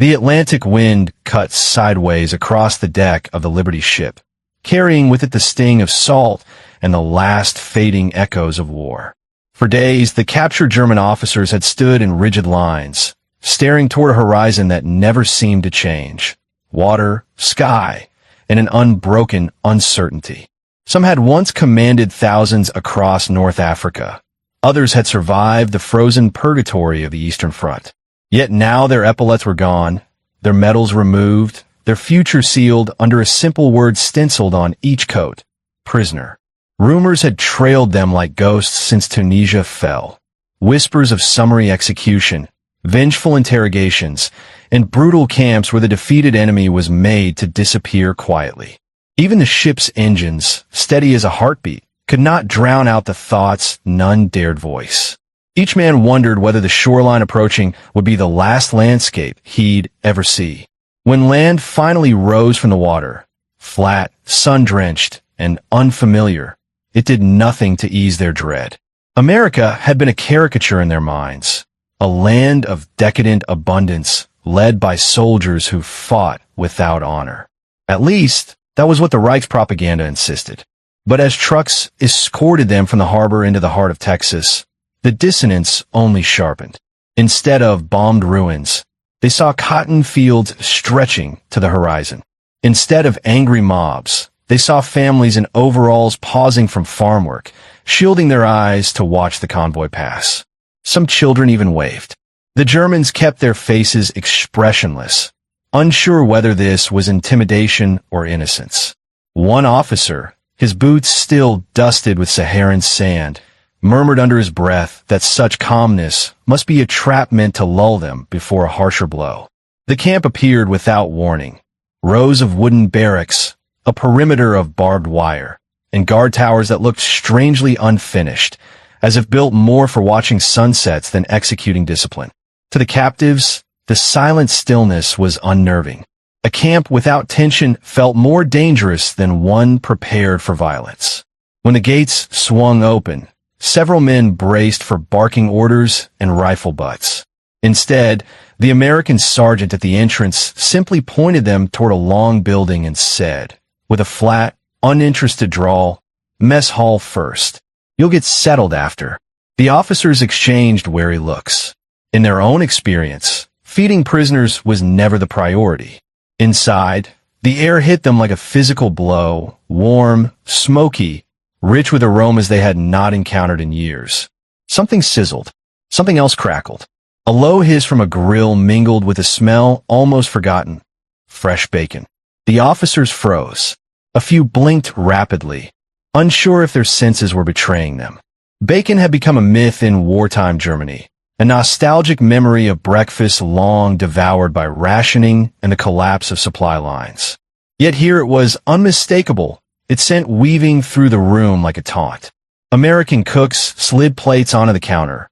The Atlantic wind cut sideways across the deck of the Liberty ship, carrying with it the sting of salt and the last fading echoes of war. For days, the captured German officers had stood in rigid lines, staring toward a horizon that never seemed to change. Water, sky, and an unbroken uncertainty. Some had once commanded thousands across North Africa. Others had survived the frozen purgatory of the Eastern Front. Yet now their epaulets were gone, their medals removed, their future sealed under a simple word stenciled on each coat: prisoner. Rumors had trailed them like ghosts since Tunisia fell. Whispers of summary execution, vengeful interrogations, and brutal camps where the defeated enemy was made to disappear quietly. Even the ship's engines, steady as a heartbeat, could not drown out the thoughts none dared voice. Each man wondered whether the shoreline approaching would be the last landscape he'd ever see. When land finally rose from the water, flat, sun-drenched, and unfamiliar, it did nothing to ease their dread. America had been a caricature in their minds, a land of decadent abundance led by soldiers who fought without honor. At least, that was what the Reich's propaganda insisted. But as trucks escorted them from the harbor into the heart of Texas, the dissonance only sharpened. Instead of bombed ruins, they saw cotton fields stretching to the horizon. Instead of angry mobs, they saw families in overalls pausing from farm work, shielding their eyes to watch the convoy pass. Some children even waved. The Germans kept their faces expressionless, unsure whether this was intimidation or innocence. One officer, his boots still dusted with Saharan sand, murmured under his breath that such calmness must be a trap meant to lull them before a harsher blow. The camp appeared without warning. Rows of wooden barracks, a perimeter of barbed wire, and guard towers that looked strangely unfinished, as if built more for watching sunsets than executing discipline. To the captives, the silent stillness was unnerving. A camp without tension felt more dangerous than one prepared for violence. When the gates swung open, several men braced for barking orders and rifle butts. Instead, the American sergeant at the entrance simply pointed them toward a long building and said, with a flat, uninterested drawl, "Mess hall first. You'll get settled after." The officers exchanged wary looks. In their own experience, feeding prisoners was never the priority. Inside, the air hit them like a physical blow, warm, smoky, rich with aromas they had not encountered in years. Something sizzled. Something else crackled. A low hiss from a grill mingled with a smell almost forgotten: fresh bacon. The officers froze. A few blinked rapidly, unsure if their senses were betraying them. Bacon had become a myth in wartime Germany, a nostalgic memory of breakfast long devoured by rationing and the collapse of supply lines. Yet here it was unmistakable. It sent weaving through the room like a taunt. American cooks slid plates onto the counter.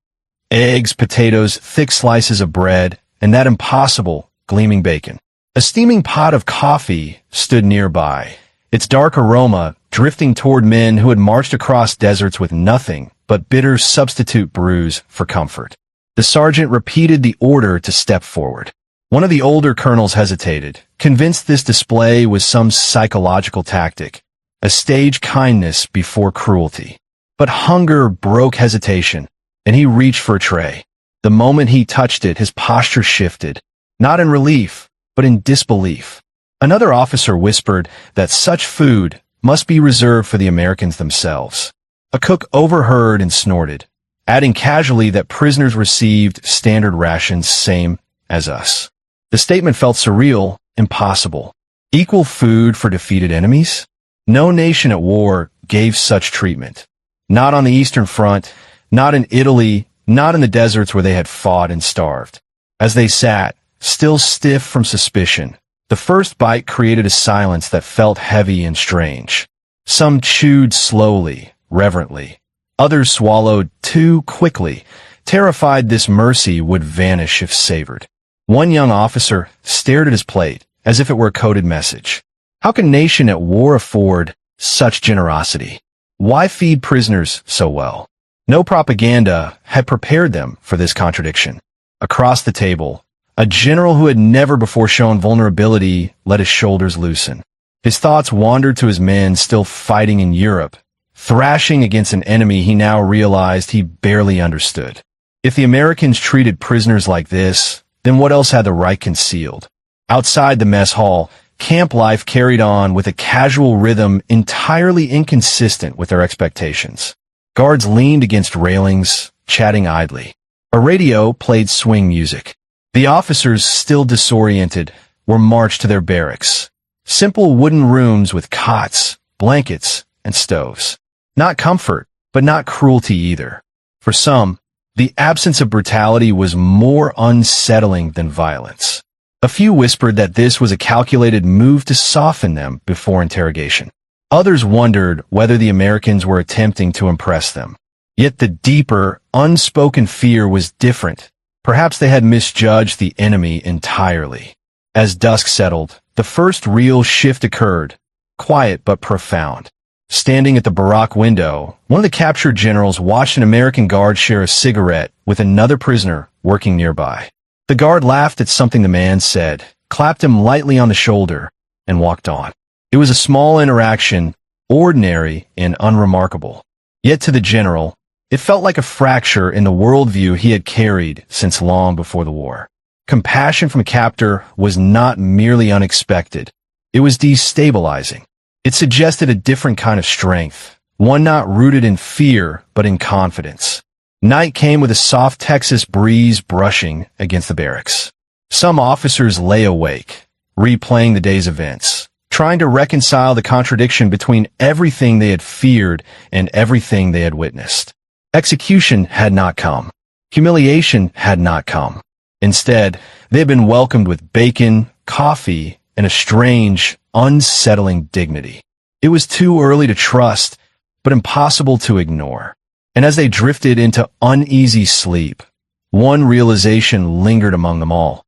Eggs, potatoes, thick slices of bread, and that impossible, gleaming bacon. A steaming pot of coffee stood nearby, its dark aroma drifting toward men who had marched across deserts with nothing but bitter substitute brews for comfort. The sergeant repeated the order to step forward. One of the older colonels hesitated, convinced this display was some psychological tactic, a stage kindness before cruelty. But hunger broke hesitation, and he reached for a tray. The moment he touched it, his posture shifted, not in relief, but in disbelief. Another officer whispered that such food must be reserved for the Americans themselves. A cook overheard and snorted, adding casually that prisoners received standard rations same as us. The statement felt surreal, impossible. Equal food for defeated enemies? No nation at war gave such treatment. Not on the Eastern Front, not in Italy, not in the deserts where they had fought and starved. As they sat, still stiff from suspicion, the first bite created a silence that felt heavy and strange. Some chewed slowly, reverently. Others swallowed too quickly, terrified this mercy would vanish if savored. One young officer stared at his plate as if it were a coded message. How can a nation at war afford such generosity? Why feed prisoners so well? No propaganda had prepared them for this contradiction. Across the table, A general who had never before shown vulnerability let his shoulders loosen. His thoughts wandered to his men still fighting in Europe, thrashing against an enemy he now realized he barely understood. If the Americans treated prisoners like this, then what else had the Reich concealed? Outside the mess hall, camp life carried on with a casual rhythm entirely inconsistent with their expectations. Guards leaned against railings, chatting idly. A radio played swing music. The officers, still disoriented, were marched to their barracks. Simple wooden rooms with cots, blankets, and stoves. Not comfort, but not cruelty either. For some, the absence of brutality was more unsettling than violence. A few whispered that this was a calculated move to soften them before interrogation. Others wondered whether the Americans were attempting to impress them. Yet the deeper, unspoken fear was different. Perhaps they had misjudged the enemy entirely. As dusk settled, the first real shift occurred, quiet but profound. Standing at the barack window, one of the captured generals watched an American guard share a cigarette with another prisoner working nearby. The guard laughed at something the man said, clapped him lightly on the shoulder, and walked on. It was a small interaction, ordinary and unremarkable. Yet to the general, it felt like a fracture in the worldview he had carried since long before the war. Compassion from a captor was not merely unexpected. It was destabilizing. It suggested a different kind of strength, one not rooted in fear but in confidence. Night came with a soft Texas breeze brushing against the barracks. Some officers lay awake, replaying the day's events, trying to reconcile the contradiction between everything they had feared and everything they had witnessed. Execution had not come. Humiliation had not come. Instead, they had been welcomed with bacon, coffee, and a strange, unsettling dignity. It was too early to trust, but impossible to ignore. And as they drifted into uneasy sleep, one realization lingered among them all.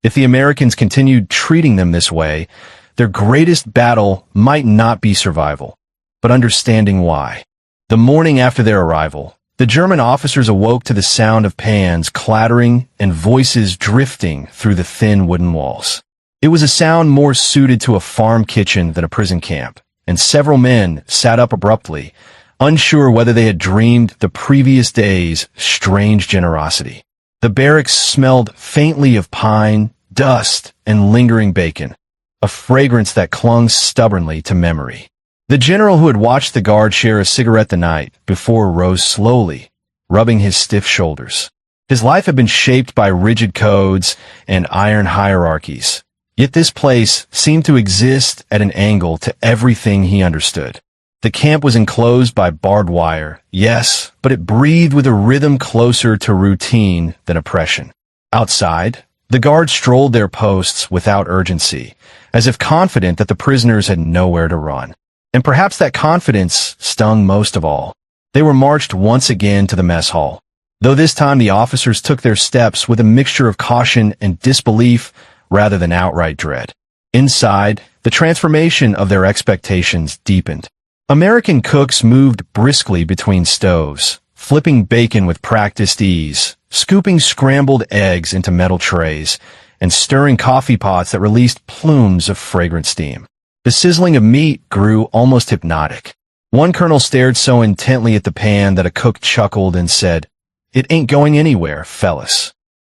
If the Americans continued treating them this way, their greatest battle might not be survival, but understanding why. The morning after their arrival, the German officers awoke to the sound of pans clattering and voices drifting through the thin wooden walls. It was a sound more suited to a farm kitchen than a prison camp, and several men sat up abruptly, unsure whether they had dreamed the previous day's strange generosity. The barracks smelled faintly of pine, dust, and lingering bacon, a fragrance that clung stubbornly to memory. The general who had watched the guard share a cigarette the night before rose slowly, rubbing his stiff shoulders. His life had been shaped by rigid codes and iron hierarchies. Yet this place seemed to exist at an angle to everything he understood. The camp was enclosed by barbed wire, yes, but it breathed with a rhythm closer to routine than oppression. Outside, the guards strolled their posts without urgency, as if confident that the prisoners had nowhere to run. And perhaps that confidence stung most of all. They were marched once again to the mess hall. Though this time the officers took their steps with a mixture of caution and disbelief rather than outright dread. Inside, the transformation of their expectations deepened. American cooks moved briskly between stoves, flipping bacon with practiced ease, scooping scrambled eggs into metal trays, and stirring coffee pots that released plumes of fragrant steam. The sizzling of meat grew almost hypnotic. One colonel stared so intently at the pan that a cook chuckled and said, "It ain't going anywhere, fellas."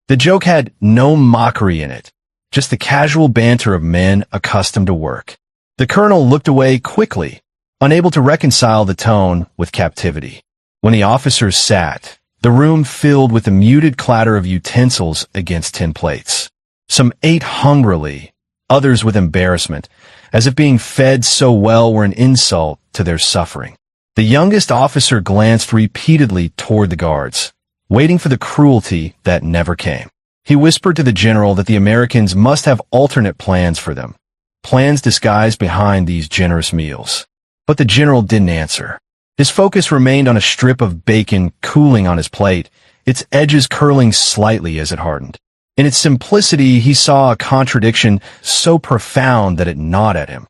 The joke had no mockery in it, just the casual banter of men accustomed to work. The colonel looked away quickly, unable to reconcile the tone with captivity. When the officers sat, the room filled with the muted clatter of utensils against tin plates. Some ate hungrily, others with embarrassment, as if being fed so well were an insult to their suffering. The youngest officer glanced repeatedly toward the guards, waiting for the cruelty that never came. He whispered to the general that the Americans must have alternate plans for them, plans disguised behind these generous meals. But the general didn't answer. His focus remained on a strip of bacon cooling on his plate, its edges curling slightly as it hardened. In its simplicity, he saw a contradiction so profound that it gnawed at him.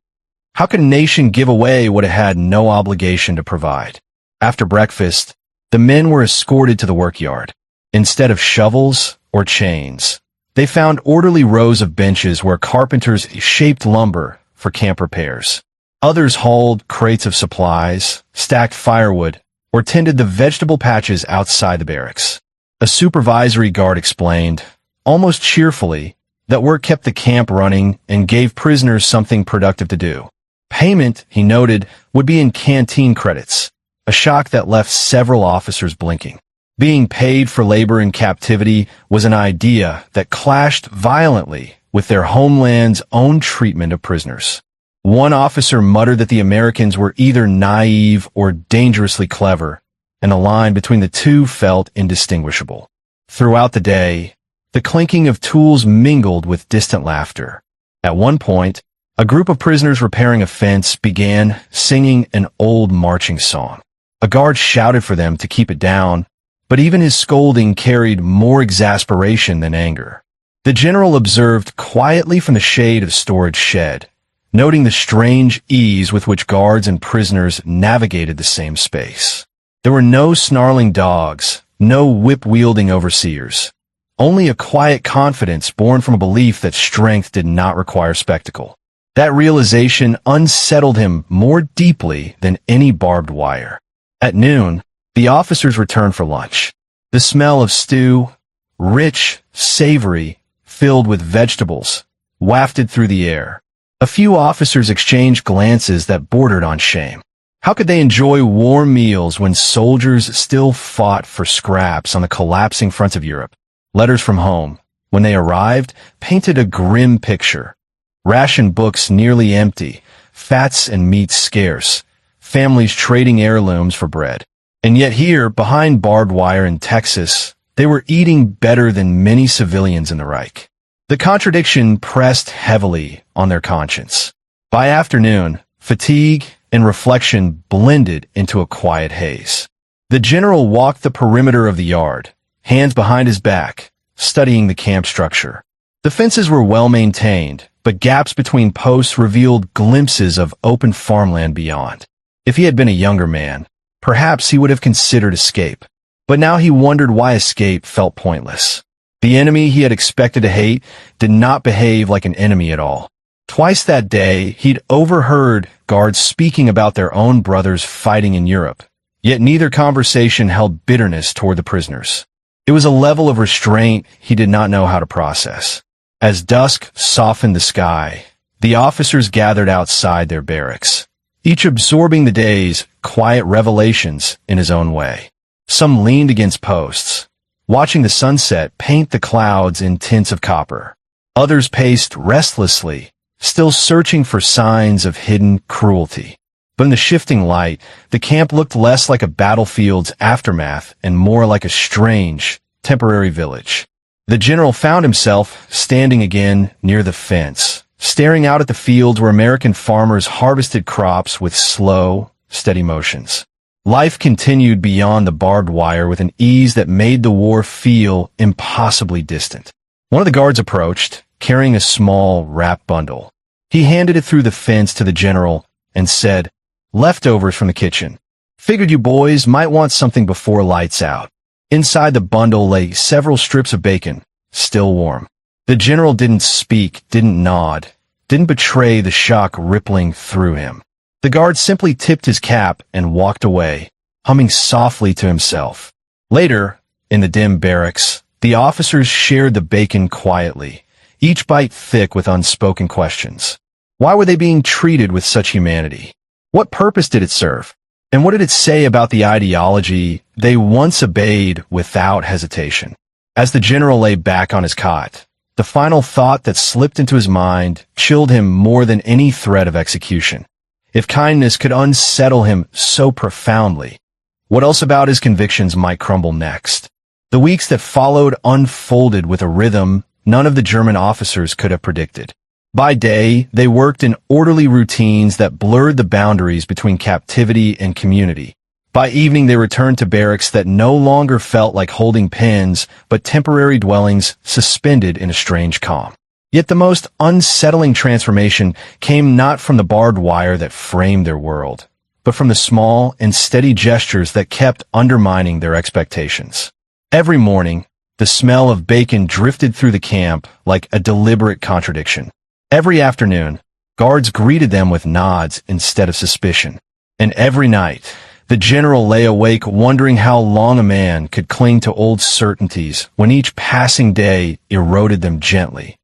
How could a nation give away what it had no obligation to provide? After breakfast, the men were escorted to the workyard. Instead of shovels or chains, They found orderly rows of benches where carpenters shaped lumber for camp repairs. Others hauled crates of supplies, stacked firewood, or tended the vegetable patches outside the barracks. A supervisory guard explained, almost cheerfully, that work kept the camp running and gave prisoners something productive to do. Payment, he noted, would be in canteen credits, a shock that left several officers blinking. Being paid for labor in captivity was an idea that clashed violently with their homeland's own treatment of prisoners. One officer muttered that the Americans were either naive or dangerously clever, and the line between the two felt indistinguishable. Throughout the day, the clinking of tools mingled with distant laughter. At one point, a group of prisoners repairing a fence began singing an old marching song. A guard shouted for them to keep it down, but even his scolding carried more exasperation than anger. The general observed quietly from the shade of storage shed, noting the strange ease with which guards and prisoners navigated the same space. There were no snarling dogs, no whip-wielding overseers, only a quiet confidence born from a belief that strength did not require spectacle. That realization unsettled him more deeply than any barbed wire. At noon, the officers returned for lunch. The smell of stew, rich, savory, filled with vegetables, wafted through the air. A few officers exchanged glances that bordered on shame. How could they enjoy warm meals when soldiers still fought for scraps on the collapsing fronts of Europe? Letters from home, when they arrived, painted a grim picture. Ration books nearly empty, fats and meats scarce, families trading heirlooms for bread. And yet here, behind barbed wire in Texas, they were eating better than many civilians in the Reich. The contradiction pressed heavily on their conscience. By afternoon, fatigue and reflection blended into a quiet haze. The general walked the perimeter of the yard, hands behind his back, studying the camp structure. The fences were well maintained, but gaps between posts revealed glimpses of open farmland beyond. If he had been a younger man, perhaps he would have considered escape. But now he wondered why escape felt pointless. The enemy he had expected to hate did not behave like an enemy at all. Twice that day, he'd overheard guards speaking about their own brothers fighting in Europe, yet neither conversation held bitterness toward the prisoners. It was a level of restraint he did not know how to process. As dusk softened the sky, the officers gathered outside their barracks, each absorbing the day's quiet revelations in his own way. Some leaned against posts, watching the sunset paint the clouds in tints of copper. Others paced restlessly, still searching for signs of hidden cruelty. But in the shifting light, the camp looked less like a battlefield's aftermath and more like a strange, temporary village. The general found himself standing again near the fence, staring out at the fields where American farmers harvested crops with slow, steady motions. Life continued beyond the barbed wire with an ease that made the war feel impossibly distant. One of the guards approached, carrying a small, wrapped bundle. He handed it through the fence to the general and said, "Leftovers from the kitchen. Figured you boys might want something before lights out." Inside the bundle lay several strips of bacon, still warm. The general didn't speak, didn't nod, didn't betray the shock rippling through him. The guard simply tipped his cap and walked away, humming softly to himself. Later, in the dim barracks, the officers shared the bacon quietly, each bite thick with unspoken questions. Why were they being treated with such humanity? What purpose did it serve? And what did it say about the ideology they once obeyed without hesitation? As the general lay back on his cot, the final thought that slipped into his mind chilled him more than any threat of execution. If kindness could unsettle him so profoundly, what else about his convictions might crumble next? The weeks that followed unfolded with a rhythm none of the German officers could have predicted. By day, they worked in orderly routines that blurred the boundaries between captivity and community. By evening, they returned to barracks that no longer felt like holding pens, but temporary dwellings suspended in a strange calm. Yet the most unsettling transformation came not from the barbed wire that framed their world, but from the small and steady gestures that kept undermining their expectations. Every morning, The smell of bacon drifted through the camp like a deliberate contradiction. Every afternoon, guards greeted them with nods instead of suspicion. And every night, the general lay awake wondering how long a man could cling to old certainties when each passing day eroded them gently,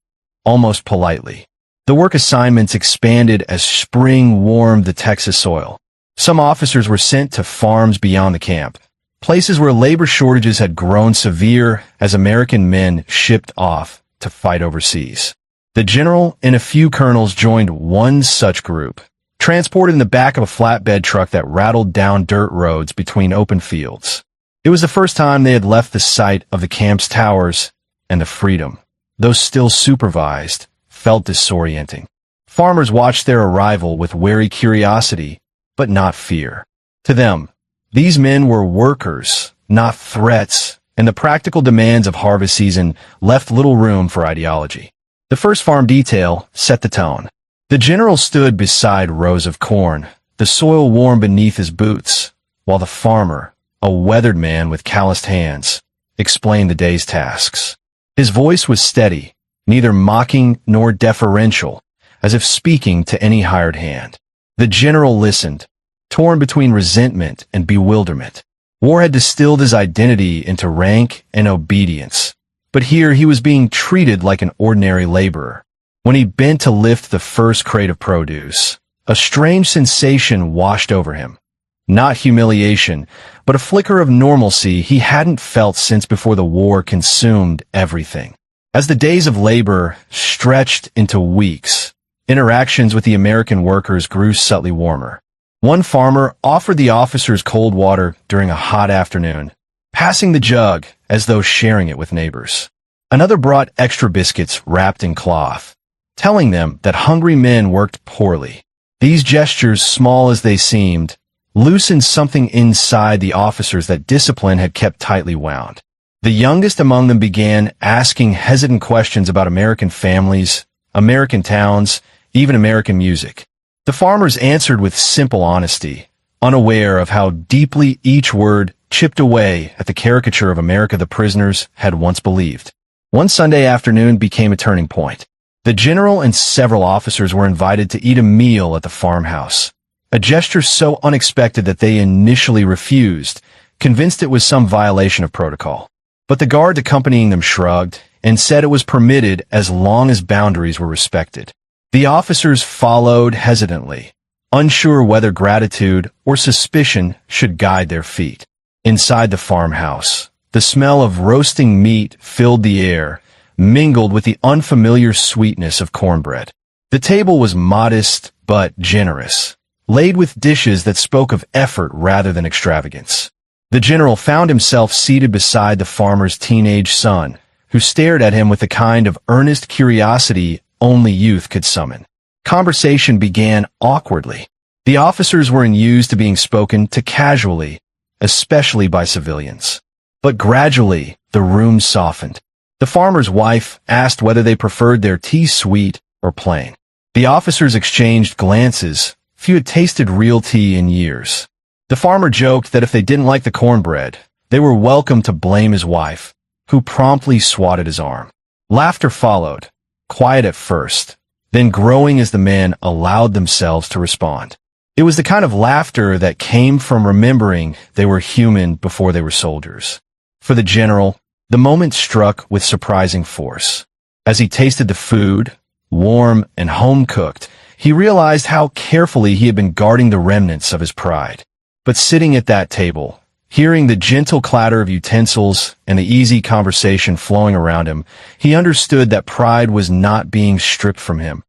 almost politely. The work assignments expanded as spring warmed the Texas soil. Some officers were sent to farms beyond the camp, places where labor shortages had grown severe as American men shipped off to fight overseas. The general and a few colonels joined one such group, transported in the back of a flatbed truck that rattled down dirt roads between open fields. It was the first time they had left the sight of the camp's towers, and the freedom, though still supervised, felt disorienting. Farmers watched their arrival with wary curiosity, but not fear. To them, these men were workers, not threats, and the practical demands of harvest season left little room for ideology. The first farm detail set the tone. The general stood beside rows of corn, the soil warm beneath his boots, while the farmer, a weathered man with calloused hands, explained the day's tasks. His voice was steady, neither mocking nor deferential, as if speaking to any hired hand. The general listened, torn between resentment and bewilderment. War had distilled his identity into rank and obedience, but here he was being treated like an ordinary laborer. When he bent to lift the first crate of produce, a strange sensation washed over him. Not humiliation, but a flicker of normalcy he hadn't felt since before the war consumed everything. As the days of labor stretched into weeks, interactions with the American workers grew subtly warmer. One farmer offered the officers cold water during a hot afternoon, passing the jug as though sharing it with neighbors. Another brought extra biscuits wrapped in cloth, telling them that hungry men worked poorly. These gestures, small as they seemed, loosened something inside the officers that discipline had kept tightly wound. The youngest among them began asking hesitant questions about American families, American towns, even American music. The farmers answered with simple honesty, unaware of how deeply each word chipped away at the caricature of America the prisoners had once believed. One Sunday afternoon became a turning point. The general and several officers were invited to eat a meal at the farmhouse, a gesture so unexpected that they initially refused, convinced it was some violation of protocol. But the guard accompanying them shrugged and said it was permitted as long as boundaries were respected. The officers followed hesitantly, unsure whether gratitude or suspicion should guide their feet. Inside the farmhouse, the smell of roasting meat filled the air, mingled with the unfamiliar sweetness of cornbread. The table was modest but generous, laid with dishes that spoke of effort rather than extravagance. The general found himself seated beside the farmer's teenage son, who stared at him with the kind of earnest curiosity only youth could summon. Conversation began awkwardly. The officers were used to being spoken to casually, especially by civilians. But gradually, the room softened. The farmer's wife asked whether they preferred their tea sweet or plain. The officers exchanged glances. Few had tasted real tea in years. The farmer joked that if they didn't like the cornbread, they were welcome to blame his wife, who promptly swatted his arm. Laughter followed, quiet at first, then growing as the men allowed themselves to respond. It was the kind of laughter that came from remembering they were human before they were soldiers. For the general, the moment struck with surprising force. As he tasted the food, warm and home-cooked, he realized how carefully he had been guarding the remnants of his pride. But sitting at that table, hearing the gentle clatter of utensils and the easy conversation flowing around him, he understood that pride was not being stripped from him.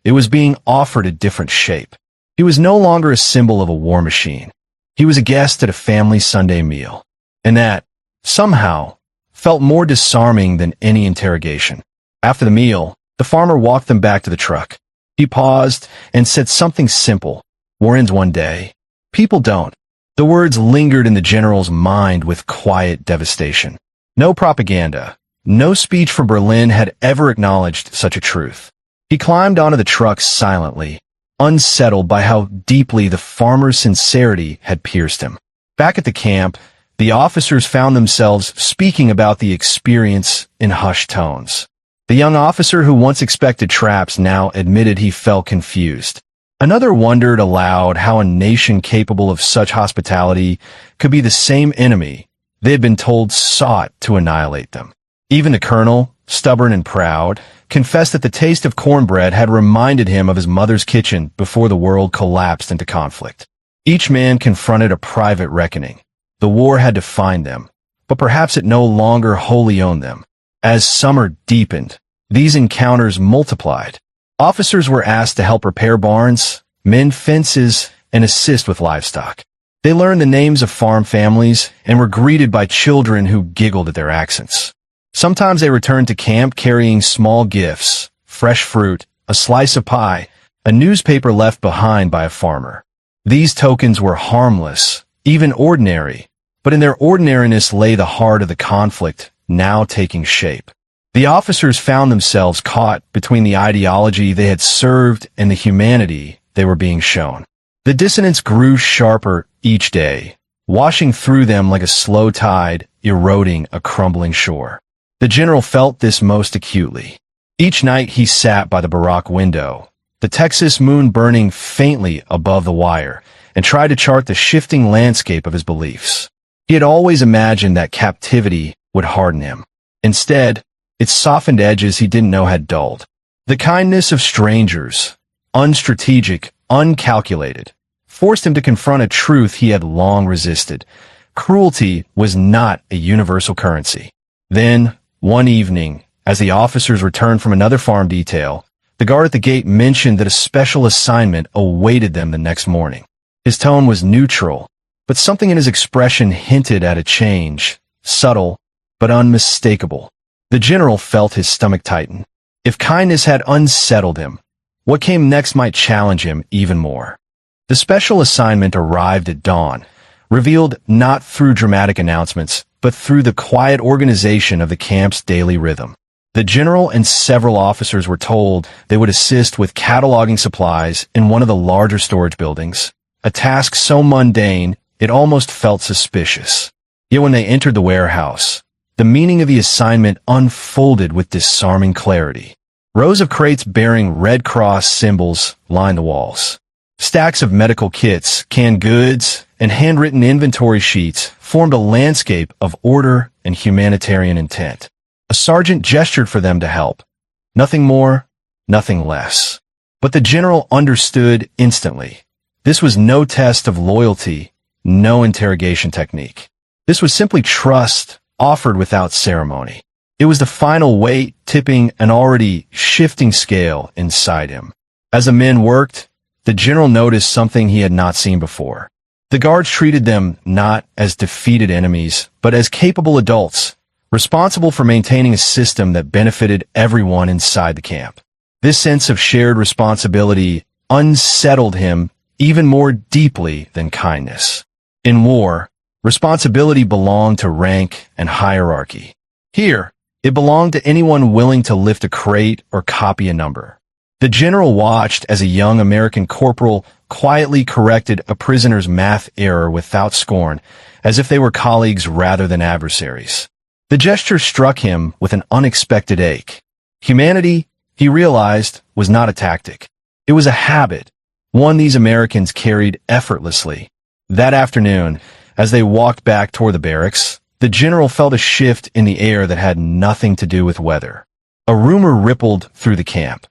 It was being offered a different shape. He was no longer a symbol of a war machine. He was a guest at a family Sunday meal. And that, somehow, felt more disarming than any interrogation. After the meal, the farmer walked them back to the truck. He paused and said something simple. War ends one day. People don't. The words lingered in the general's mind with quiet devastation. No propaganda, no speech from Berlin had ever acknowledged such a truth. He climbed onto the truck silently, unsettled by how deeply the farmer's sincerity had pierced him. Back at the camp, The officers found themselves speaking about the experience in hushed tones. The young officer who once expected traps now admitted he felt confused. Another wondered aloud how a nation capable of such hospitality could be the same enemy they had been told sought to annihilate them. Even the colonel, stubborn and proud, confessed that the taste of cornbread had reminded him of his mother's kitchen before the world collapsed into conflict. Each man confronted a private reckoning. The war had defined them, but perhaps it no longer wholly owned them. As summer deepened, these encounters multiplied. Officers were asked to help repair barns, mend fences, and assist with livestock. They learned the names of farm families and were greeted by children who giggled at their accents. Sometimes they returned to camp carrying small gifts, fresh fruit, a slice of pie, a newspaper left behind by a farmer. These tokens were harmless, even ordinary, but in their ordinariness lay the heart of the conflict now taking shape. The officers found themselves caught between the ideology they had served and the humanity they were being shown. The dissonance grew sharper each day, washing through them like a slow tide eroding a crumbling shore. The general felt this most acutely. Each night he sat by the barack window, the Texas moon burning faintly above the wire, and tried to chart the shifting landscape of his beliefs. He had always imagined that captivity would harden him. Instead, its softened edges he didn't know had dulled. The kindness of strangers, unstrategic, uncalculated, forced him to confront a truth he had long resisted. Cruelty was not a universal currency. Then, one evening, as the officers returned from another farm detail, the guard at the gate mentioned that a special assignment awaited them the next morning. His tone was neutral, but something in his expression hinted at a change, subtle but unmistakable. The general felt his stomach tighten. If kindness had unsettled him, what came next might challenge him even more. The special assignment arrived at dawn, revealed not through dramatic announcements, but through the quiet organization of the camp's daily rhythm. The general and several officers were told they would assist with cataloging supplies in one of the larger storage buildings, a task so mundane it almost felt suspicious. Yet when they entered the warehouse, the meaning of the assignment unfolded with disarming clarity. Rows of crates bearing Red Cross symbols lined the walls. Stacks of medical kits, canned goods, and handwritten inventory sheets formed a landscape of order and humanitarian intent. A sergeant gestured for them to help. Nothing more, nothing less. But the general understood instantly. This was no test of loyalty, no interrogation technique. This was simply trust offered without ceremony. It was the final weight tipping an already shifting scale inside him. As the men worked, the general noticed something he had not seen before. The guards treated them not as defeated enemies, but as capable adults, responsible for maintaining a system that benefited everyone inside the camp. This sense of shared responsibility unsettled him even more deeply than kindness. In war, responsibility belonged to rank and hierarchy. Here, it belonged to anyone willing to lift a crate or copy a number. The general watched as a young American corporal quietly corrected a prisoner's math error without scorn, as if they were colleagues rather than adversaries. The gesture struck him with an unexpected ache. Humanity, he realized, was not a tactic. It was a habit, one these Americans carried effortlessly. That afternoon, as they walked back toward the barracks, the general felt a shift in the air that had nothing to do with weather. A rumor rippled through the camp.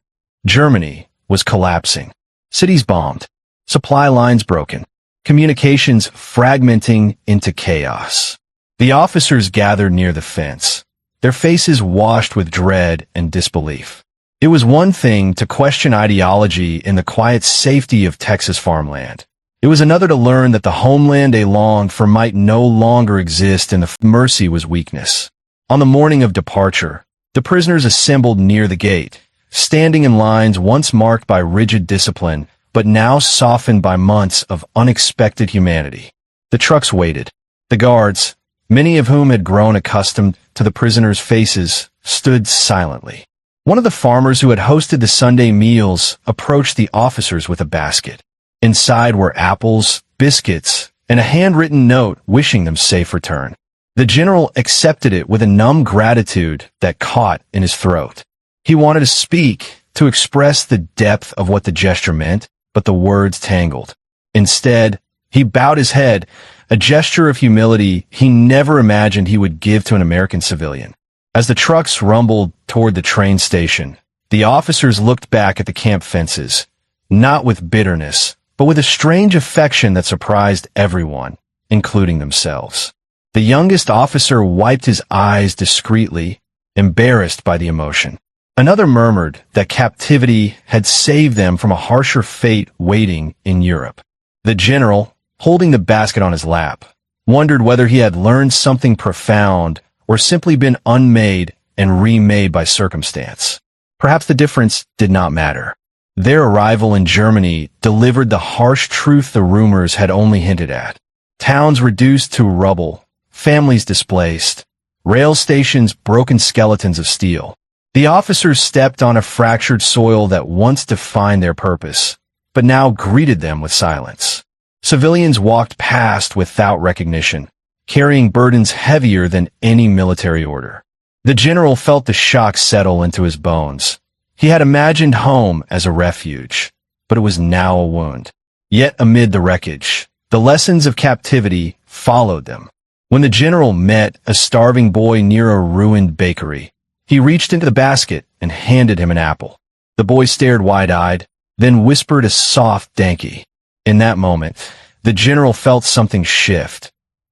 Germany was collapsing. Cities bombed. Supply lines broken. Communications fragmenting into chaos. The officers gathered near the fence, their faces washed with dread and disbelief. It was one thing to question ideology in the quiet safety of Texas farmland. It was another to learn that the homeland they longed for might no longer exist and the mercy was weakness. On the morning of departure, the prisoners assembled near the gate, standing in lines once marked by rigid discipline, but now softened by months of unexpected humanity. The trucks waited. The guards, many of whom had grown accustomed to the prisoners' faces, stood silently. One of the farmers who had hosted the Sunday meals approached the officers with a basket. Inside were apples, biscuits, and a handwritten note wishing them safe return. The general accepted it with a numb gratitude that caught in his throat. He wanted to speak, to express the depth of what the gesture meant, but the words tangled. Instead, he bowed his head, a gesture of humility he never imagined he would give to an American civilian. As the trucks rumbled toward the train station, the officers looked back at the camp fences, not with bitterness, but with a strange affection that surprised everyone, including themselves. The youngest officer wiped his eyes discreetly, embarrassed by the emotion. Another murmured that captivity had saved them from a harsher fate waiting in Europe. The general, holding the basket on his lap, wondered whether he had learned something profound or simply been unmade and remade by circumstance. Perhaps the difference did not matter. Their arrival in Germany delivered the harsh truth the rumors had only hinted at. Towns reduced to rubble, families displaced, rail stations broken skeletons of steel. The officers stepped on a fractured soil that once defined their purpose, but now greeted them with silence. Civilians walked past without recognition, carrying burdens heavier than any military order. The general felt the shock settle into his bones. He had imagined home as a refuge, but it was now a wound. Yet amid the wreckage, the lessons of captivity followed them. When the general met a starving boy near a ruined bakery, he reached into the basket and handed him an apple. The boy stared wide-eyed, then whispered a soft "Danke." In that moment, the general felt something shift.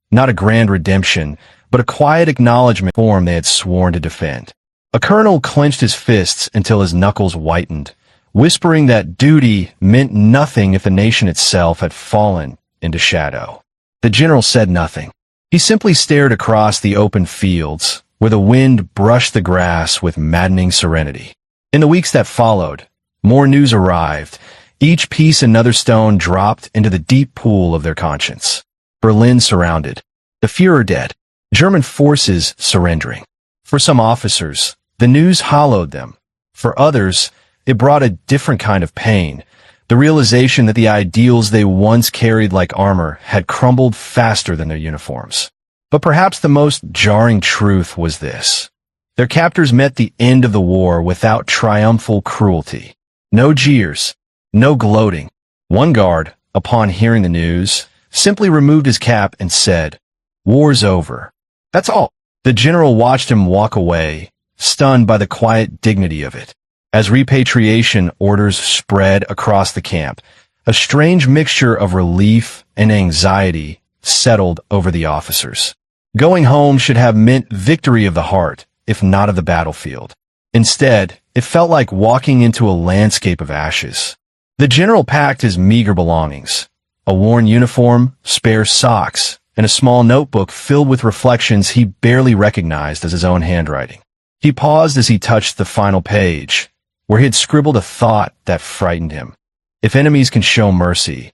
Not a grand redemption, but a quiet acknowledgement of the form they had sworn to defend. A colonel clenched his fists until his knuckles whitened, whispering that duty meant nothing if the nation itself had fallen into shadow. The general said nothing. He simply stared across the open fields, where the wind brushed the grass with maddening serenity. In the weeks that followed, more news arrived. Each piece another stone dropped into the deep pool of their conscience. Berlin surrounded. The Führer dead. German forces surrendering. For some officers, the news hollowed them. For others, it brought a different kind of pain, the realization that the ideals they once carried like armor had crumbled faster than their uniforms. But perhaps the most jarring truth was this. Their captors met the end of the war without triumphal cruelty. No jeers, no gloating. One guard, upon hearing the news, simply removed his cap and said, "War's over." That's all. The general watched him walk away, stunned by the quiet dignity of it. As repatriation orders spread across the camp, a strange mixture of relief and anxiety settled over the officers. Going home should have meant victory of the heart, if not of the battlefield. Instead, it felt like walking into a landscape of ashes. The general packed his meager belongings, a worn uniform, spare socks, and a small notebook filled with reflections he barely recognized as his own handwriting. He paused as he touched the final page, where he had scribbled a thought that frightened him. If enemies can show mercy,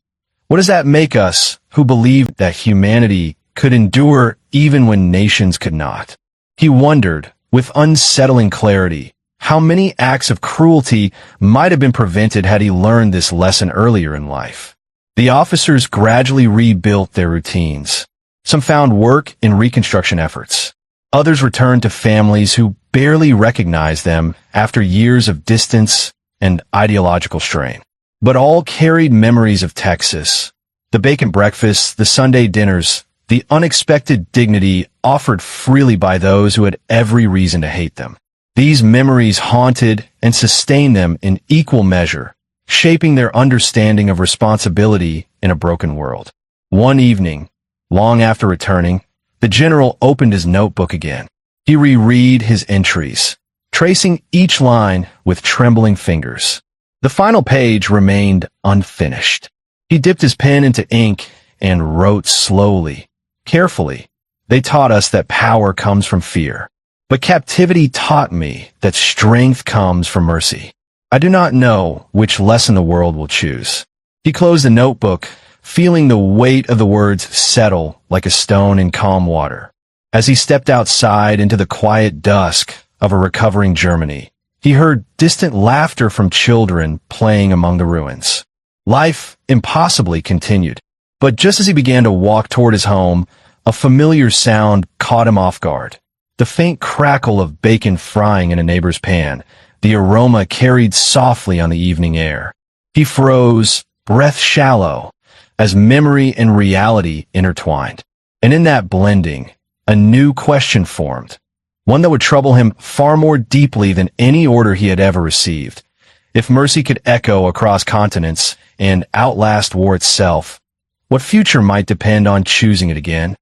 what does that make us who believe that humanity could endure even when nations could not? He wondered, with unsettling clarity, how many acts of cruelty might have been prevented had he learned this lesson earlier in life. The officers gradually rebuilt their routines. Some found work in reconstruction efforts. Others returned to families who barely recognized them after years of distance and ideological strain. But all carried memories of Texas, the bacon breakfasts, the Sunday dinners, the unexpected dignity offered freely by those who had every reason to hate them. These memories haunted and sustained them in equal measure, shaping their understanding of responsibility in a broken world. One evening, long after returning, the general opened his notebook again. He reread his entries, tracing each line with trembling fingers. The final page remained unfinished. He dipped his pen into ink and wrote slowly, carefully. They taught us that power comes from fear, but captivity taught me that strength comes from mercy. I do not know which lesson the world will choose. He closed the notebook, feeling the weight of the words settle like a stone in calm water. As he stepped outside into the quiet dusk of a recovering Germany, he heard distant laughter from children playing among the ruins. Life impossibly continued. But just as he began to walk toward his home, a familiar sound caught him off guard. The faint crackle of bacon frying in a neighbor's pan, the aroma carried softly on the evening air. He froze, breath shallow, as memory and reality intertwined. And in that blending, a new question formed, one that would trouble him far more deeply than any order he had ever received. If mercy could echo across continents and outlast war itself, what future might depend on choosing it again?